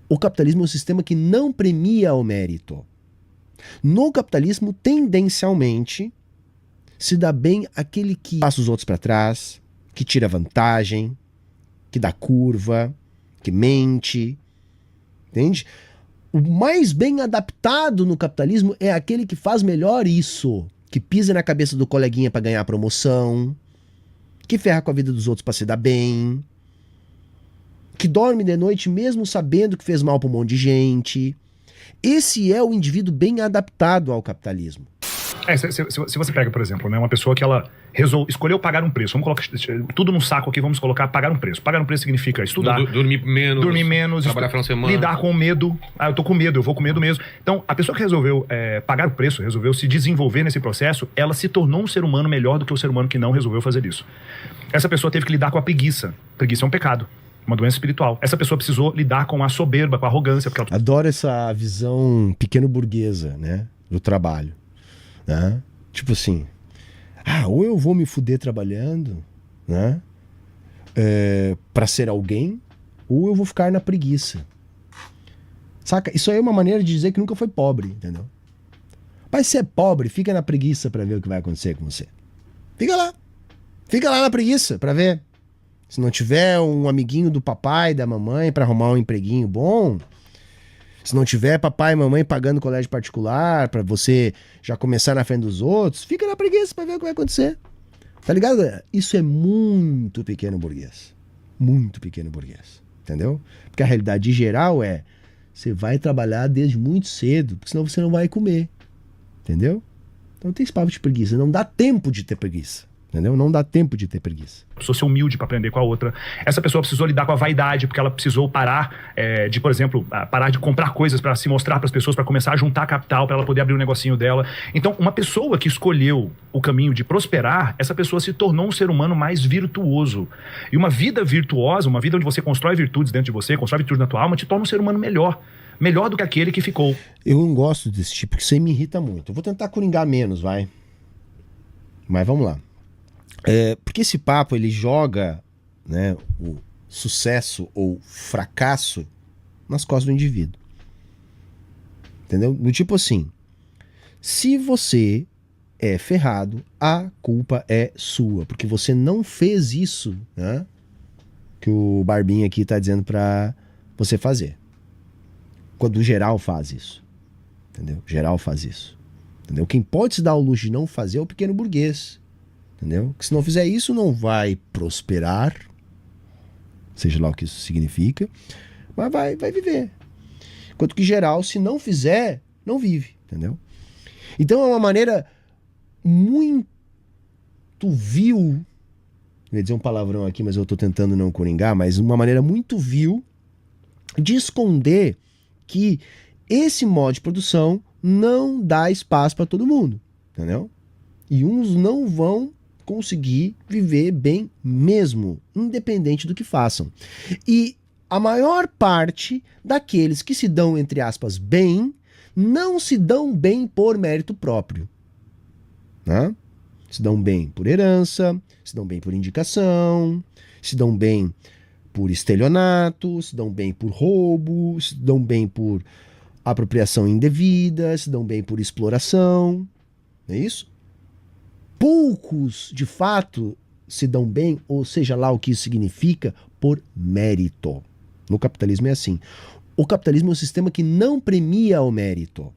O capitalismo é um sistema que não premia o mérito. No capitalismo, tendencialmente, se dá bem aquele que passa os outros para trás, que tira vantagem, que dá curva, que mente, entende? O mais bem adaptado no capitalismo é aquele que faz melhor isso, que pisa na cabeça do coleguinha para ganhar promoção, que ferra com a vida dos outros para se dar bem, que dorme de noite mesmo sabendo que fez mal para um monte de gente. Esse é o indivíduo bem adaptado ao capitalismo. Se você pega, por exemplo, né, uma pessoa que ela escolheu pagar um preço, vamos colocar tudo num saco aqui, vamos colocar pagar um preço. Pagar um preço significa estudar, dormir menos, trabalhar final de semana, lidar com medo. Ah, eu tô com medo, eu vou com medo mesmo. Então, a pessoa que resolveu pagar o preço, resolveu se desenvolver nesse processo, ela se tornou um ser humano melhor do que o ser humano que não resolveu fazer isso. Essa pessoa teve que lidar com a preguiça. Preguiça é um pecado, uma doença espiritual. Essa pessoa precisou lidar com a soberba, com a arrogância. Porque ela... Adoro essa visão pequeno burguesa, né, do trabalho. Né? Tipo assim, ou eu vou me fuder trabalhando, né, pra ser alguém, ou eu vou ficar na preguiça. Saca? Isso aí é uma maneira de dizer que nunca foi pobre, entendeu? Mas se é pobre, fica na preguiça pra ver o que vai acontecer com você. Fica lá na preguiça pra ver. Se não tiver um amiguinho do papai, da mamãe pra arrumar um empreguinho bom, se não tiver papai e mamãe pagando colégio particular pra você já começar na frente dos outros, fica na preguiça pra ver o que vai acontecer. Tá ligado? Isso é muito pequeno burguês. Muito pequeno burguês. Entendeu? Porque a realidade geral é, você vai trabalhar desde muito cedo, porque senão você não vai comer. Entendeu? Então não tem esse papo de preguiça. Não dá tempo de ter preguiça. Entendeu? Não dá tempo de ter preguiça. Precisou ser humilde para aprender com a outra. Essa pessoa precisou lidar com a vaidade, porque ela precisou parar de, por exemplo, parar de comprar coisas para se mostrar para as pessoas, para começar a juntar capital para ela poder abrir um negocinho dela. Então, uma pessoa que escolheu o caminho de prosperar, essa pessoa se tornou um ser humano mais virtuoso. E uma vida virtuosa, uma vida onde você constrói virtudes dentro de você, constrói virtudes na tua alma, te torna um ser humano melhor. Melhor do que aquele que ficou. Eu não gosto desse tipo, porque isso aí me irrita muito. Eu vou tentar coringar menos, vai. Mas vamos lá. Porque esse papo, ele joga, né, o sucesso ou fracasso nas costas do indivíduo. Entendeu? Do tipo assim, se você é ferrado, a culpa é sua, porque você não fez isso, né, que o Barbinha aqui tá dizendo pra você fazer. Quando o geral faz isso. Entendeu? Geral faz isso. Entendeu? Quem pode se dar o luxo de não fazer é o pequeno burguês. Entendeu? Que se não fizer isso, não vai prosperar, seja lá o que isso significa, mas vai viver. Enquanto que geral, se não fizer, não vive, entendeu? Então é uma maneira muito vil, eu ia dizer um palavrão aqui, mas eu tô tentando não coringar, mas uma maneira muito vil de esconder que esse modo de produção não dá espaço para todo mundo, entendeu? E uns não vão conseguir viver bem mesmo, independente do que façam. E a maior parte daqueles que se dão, entre aspas, bem, não se dão bem por mérito próprio. Né? Se dão bem por herança, se dão bem por indicação, se dão bem por estelionato, se dão bem por roubo, se dão bem por apropriação indevida, se dão bem por exploração. Não é isso? Poucos, de fato, se dão bem, ou seja lá o que isso significa, por mérito. No capitalismo é assim. O capitalismo é um sistema que não premia o mérito.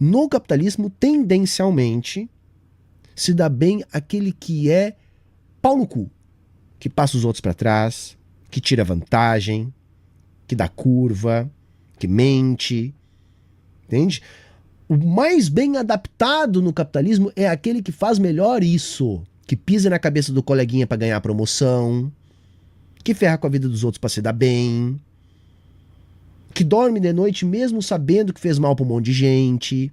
No capitalismo, tendencialmente, se dá bem aquele que é pau no cu, que passa os outros para trás, que tira vantagem, que dá curva, que mente, entende? O mais bem adaptado no capitalismo é aquele que faz melhor isso, que pisa na cabeça do coleguinha para ganhar promoção, que ferra com a vida dos outros para se dar bem, que dorme de noite mesmo sabendo que fez mal para um monte de gente.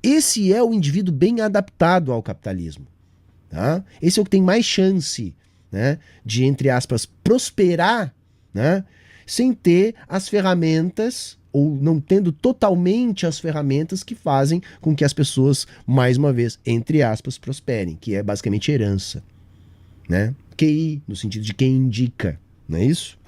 Esse é o indivíduo bem adaptado ao capitalismo. Tá? Esse é o que tem mais chance, né, de, entre aspas, prosperar, né, sem ter as ferramentas, ou não tendo totalmente as ferramentas que fazem com que as pessoas, mais uma vez, entre aspas, prosperem, que é basicamente herança. Né? QI, no sentido de quem indica, não é isso?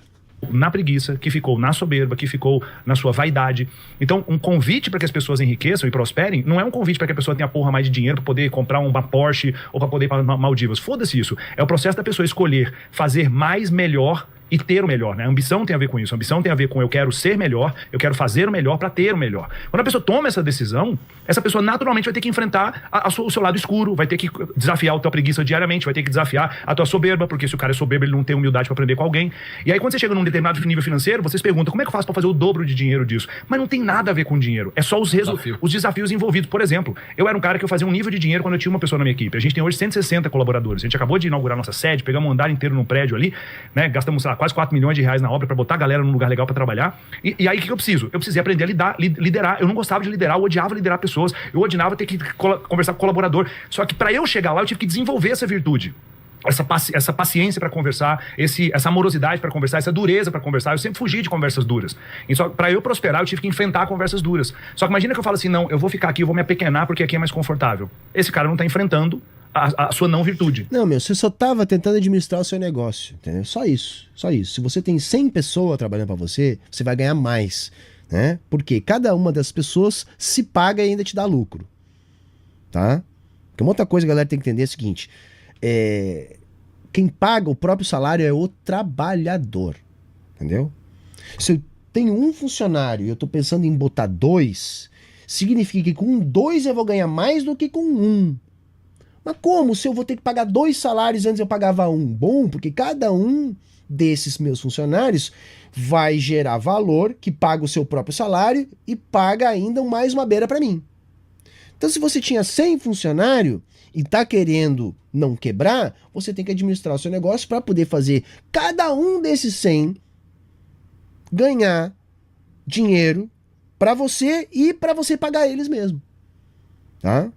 na preguiça, que ficou na soberba, que ficou na sua vaidade. Então, um convite para que as pessoas enriqueçam e prosperem não é um convite para que a pessoa tenha porra mais de dinheiro para poder comprar uma Porsche ou para poder ir para Maldivas. Foda-se isso. É o processo da pessoa escolher fazer mais, melhor e ter o melhor, né? A ambição tem a ver com isso. A ambição tem a ver com eu quero ser melhor, eu quero fazer o melhor para ter o melhor. Quando a pessoa toma essa decisão, essa pessoa naturalmente vai ter que enfrentar o seu lado escuro, vai ter que desafiar a tua preguiça diariamente, vai ter que desafiar a tua soberba, porque se o cara é soberbo, ele não tem humildade para aprender com alguém. E aí quando você chega num determinado nível financeiro, você se pergunta, como é que eu faço para fazer o dobro de dinheiro disso? Mas não tem nada a ver com dinheiro, é só os desafios envolvidos. Por exemplo, eu era um cara que eu fazia um nível de dinheiro quando eu tinha uma pessoa na minha equipe. A gente tem hoje 160 colaboradores. A gente acabou de inaugurar nossa sede, pegamos um andar inteiro num prédio ali, né? Gastamos, sei lá, quase 4 milhões de reais na obra para botar a galera num lugar legal para trabalhar. E aí o que eu preciso? Eu precisei aprender a liderar. Eu não gostava de liderar, eu odiava liderar pessoas, eu odiava ter que conversar com o colaborador. Só que para eu chegar lá, eu tive que desenvolver essa virtude. Essa paciência para conversar, essa amorosidade para conversar, essa dureza para conversar. Eu sempre fugi de conversas duras. E só para eu prosperar, eu tive que enfrentar conversas duras. Só que imagina que eu falo assim, não, eu vou ficar aqui, eu vou me apequenar porque aqui é mais confortável. Esse cara não tá enfrentando a sua não virtude. Não, você só tava tentando administrar o seu negócio, entendeu? Só isso. Se você tem 100 pessoas trabalhando para você, você vai ganhar mais, né? Porque cada uma das pessoas se paga e ainda te dá lucro, tá? Porque uma outra coisa que a galera tem que entender é o seguinte, quem paga o próprio salário é o trabalhador, entendeu? Se eu tenho um funcionário e eu tô pensando em botar 2, significa que com 2 eu vou ganhar mais do que com 1. Mas como? Se eu vou ter que pagar 2 salários antes eu pagava 1? Bom, porque cada um desses meus funcionários vai gerar valor que paga o seu próprio salário e paga ainda mais uma beira para mim. Então se você tinha 100 funcionários e tá querendo não quebrar, você tem que administrar o seu negócio para poder fazer cada um desses 100 ganhar dinheiro para você e para você pagar eles mesmo, tá?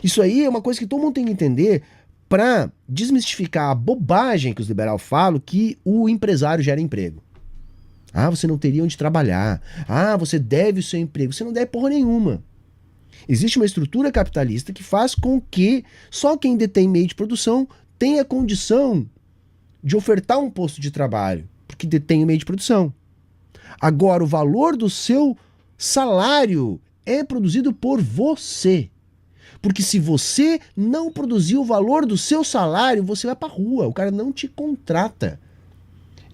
Isso aí é uma coisa que todo mundo tem que entender para desmistificar a bobagem que os liberais falam que o empresário gera emprego. Ah, você não teria onde trabalhar. Ah, você deve o seu emprego. Você não deve porra nenhuma. Existe uma estrutura capitalista que faz com que só quem detém meio de produção tenha condição de ofertar um posto de trabalho, porque detém o meio de produção. Agora, o valor do seu salário é produzido por você. Porque se você não produzir o valor do seu salário, você vai pra rua, o cara não te contrata.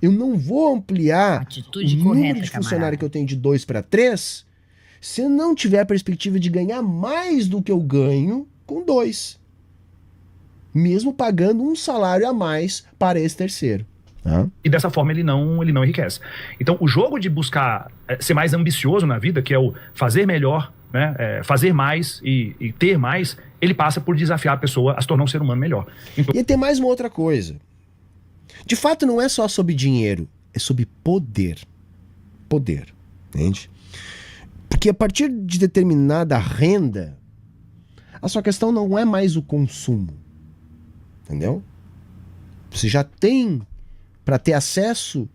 Eu não vou ampliar o número de funcionário que eu tenho de 2 para 3 se eu não tiver a perspectiva de ganhar mais do que eu ganho com 2. Mesmo pagando um salário a mais para esse terceiro. Tá? E dessa forma ele não enriquece. Então o jogo de buscar ser mais ambicioso na vida, que é o fazer melhor, né, fazer mais e ter mais, ele passa por desafiar a pessoa a se tornar um ser humano melhor. Então... E tem mais uma outra coisa. De fato não é só sobre dinheiro, é sobre poder. Poder, entende? Porque a partir de determinada renda, a sua questão não é mais o consumo, entendeu? Você já tem, para ter acesso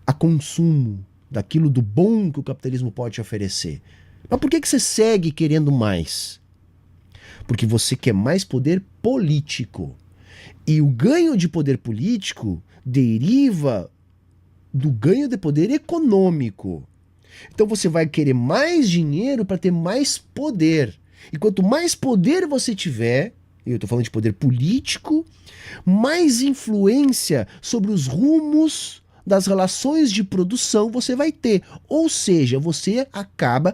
a consumo daquilo do bom que o capitalismo pode te oferecer. Mas por que você segue querendo mais? Porque você quer mais poder político. E o ganho de poder político deriva do ganho de poder econômico. Então você vai querer mais dinheiro para ter mais poder. E quanto mais poder você tiver, eu estou falando de poder político, mais influência sobre os rumos das relações de produção você vai ter. Ou seja, você acaba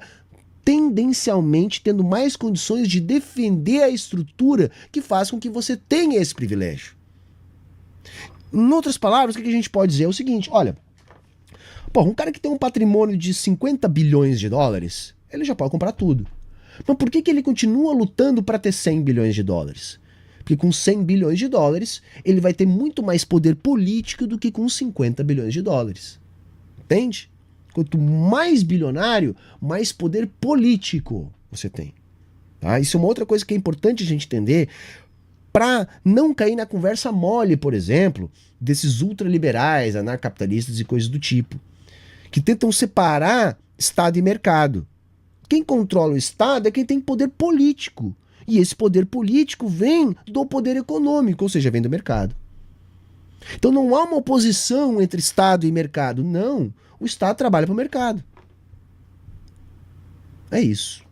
tendencialmente tendo mais condições de defender a estrutura que faz com que você tenha esse privilégio. Em outras palavras, o que a gente pode dizer é o seguinte, olha, um cara que tem um patrimônio de 50 bilhões de dólares, ele já pode comprar tudo. Mas por que ele continua lutando para ter 100 bilhões de dólares? Porque com 100 bilhões de dólares, ele vai ter muito mais poder político do que com 50 bilhões de dólares. Entende? Quanto mais bilionário, mais poder político você tem. Tá? Isso é uma outra coisa que é importante a gente entender para não cair na conversa mole, por exemplo, desses ultraliberais, anarcapitalistas e coisas do tipo, que tentam separar Estado e mercado. Quem controla o Estado é quem tem poder político. E esse poder político vem do poder econômico, ou seja, vem do mercado. Então não há uma oposição entre Estado e mercado. Não. O Estado trabalha para o mercado. É isso.